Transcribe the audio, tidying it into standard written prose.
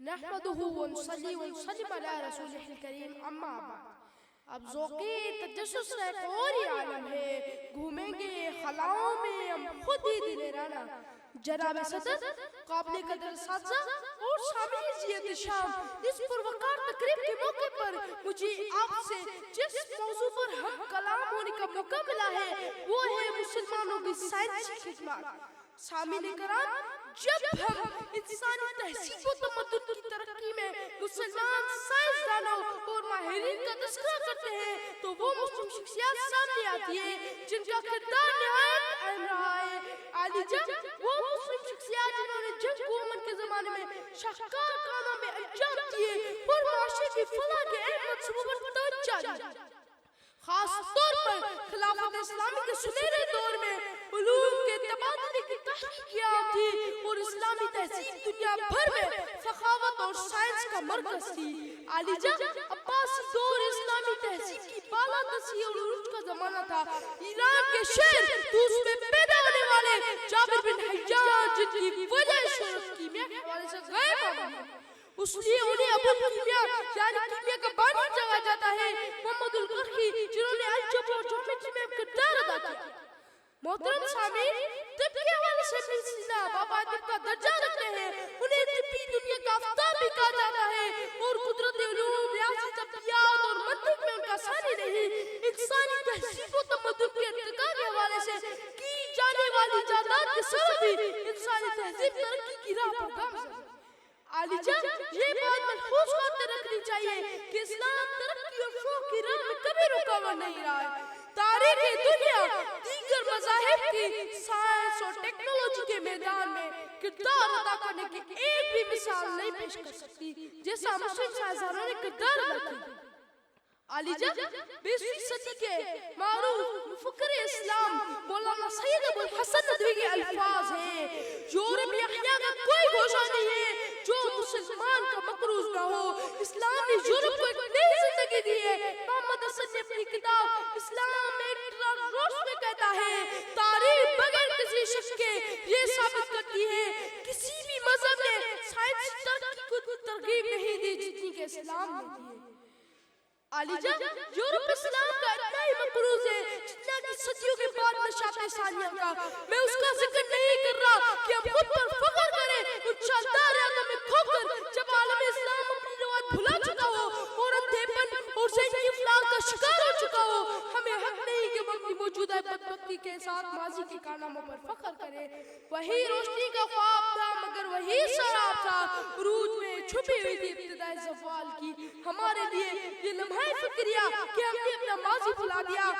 نحمده ونصلي ونسلم على رسوله الکریم اما بعد. اب ذوق تجسس کا ایک اور ہی عالم ہے. گھومیں گے خلاؤں میں ہم خود ہی دل رانا. جناب صدر، قابل قدر اساتذہ اور شامل شام، اس پروقار تقریب کے موقع پر مجھے آپ سے جس موضوع پر ہم کلام ہونے کا موقع ملا ہے وہ ہے مسلمانوں کی سائنسی خدمات. سامعین کرام، جب ہم انسانی تہذیب و تمدن کی ترقی میں مسلمان سائنسدانوں اور ماہرین کا تذکرہ کرتے ہیں تو وہ مسلم شخصیات سامنے آتی ہے جن کا کردار نہایت اہم رہا ہے. عالی جان وہ مسلم شخصیات جنہوں نے جنگ و امن کے زمانے میں شاہکار کاموں میں انجام دیے اور معاشرے کی فلاح کے اہم منصوبوں پر توجہ دی. خاص طور پر خلافت اسلامی کے سنہرے دور میں علوم کے تبادلے کی تحقیق کیا تھی اور اسلامی تہذیب دنیا بھر میں سخاوت اور سائنس کا مرکز تھی. عالی جان، عباسی دور اسلامی تہذیب کی بالا دستی اور عروج کا زمانہ تھا. ایران کے شہر طوس میں پیدا ہونے والے جابر بن حیان، جن کی وجہ شہرت کیمیا کے حوالے سے غائب ہے، اس لیے انہیں ابو کیمیا یعنی کیمیا کا بانی کہا جاتا ہے. محمد القرخی، جنہوں نے الجبر اور جیومیٹری میں کردار ادا کیا. محترم سامعین، طب کے حوالے سے ابن سینا بابا طب کا درجہ رکھتے ہیں. انہیں طبی دنیا کا آفتاب بھی کہا جاتا ہے اور قدرت علوم، ریاضی، طبیعیات اور منطق میں ان کا ثانی رہی. انسانی تہذیب و تمدن کے ارتقاء کے حوالے سے کی جانے والی ایجادات کے سبب بھی انسانی تہذیب ترقی کی راہ پر گامزن ہے. عالی جان، یہ بات ملحوظ خاطر رکھنی چاہیے کہ اسلام ترقی اور فروغ کی راہ میں کبھی رکاوٹ نہیں رہا ہے. تاریخ دنیا دیگر مذاہب کی سائنس اور ٹیکنالوجی کے میدان میں کردار ادا کرنے کی ایک بھی مثال نہیں پیش کر سکتی جیسا مسلم سائنسدانوں نے کردار ادا کیا. عالی جان، 20ویں صدی کے معروف مفکر اسلام مولانا سید ابو الحسن ندوی کے الفاظ ہیں: یورپ یحییٰ کا کوئی گوشہ نہیں ہے جو مسلمان کا مقروض نہ ہو. اسلام نے یورپ کو ایک نئی زندگی دی ہے. محمد حسن نے اپنی کتاب اسلام ایک روش میں کہتا ہے: تاریخ بغیر کسی شک کے یہ ثابت کرتی ہے کسی بھی مذہب نے سائنسی ترقی کو ترغیب نہیں دی جتنی کہ اسلام نے دی ہے. عالی جان، یورپ اسلام کا اتنا ہی مقروض ہے جتنا کہ صدیوں کے بعد نشاط ثانیہ کا. میں اس کا ذکر نہیں کر رہا کہ ہم خود پر فخر کریں ان شاندار یادوں میں کھو کر جب عالم اسلام اپنی روایت بھلا چکا ہو اور اندھے پن اور ذہنی افلاک کا شکار ہو چکا ہو. ہمیں حق نہیں کہ وہ اپنی موجودہ بدبختی کے ساتھ ماضی کے کارناموں پر فخر کریں. وہی روشنی کا خواب تھا مگر وہی سراب تھا. عروج میں چھپی ہوئی تھی ابتدائی زوال کی. ہمارے لیے یہ لمحہ فکریہ کہ ہم نے اپنا ماضی بھلا دیا.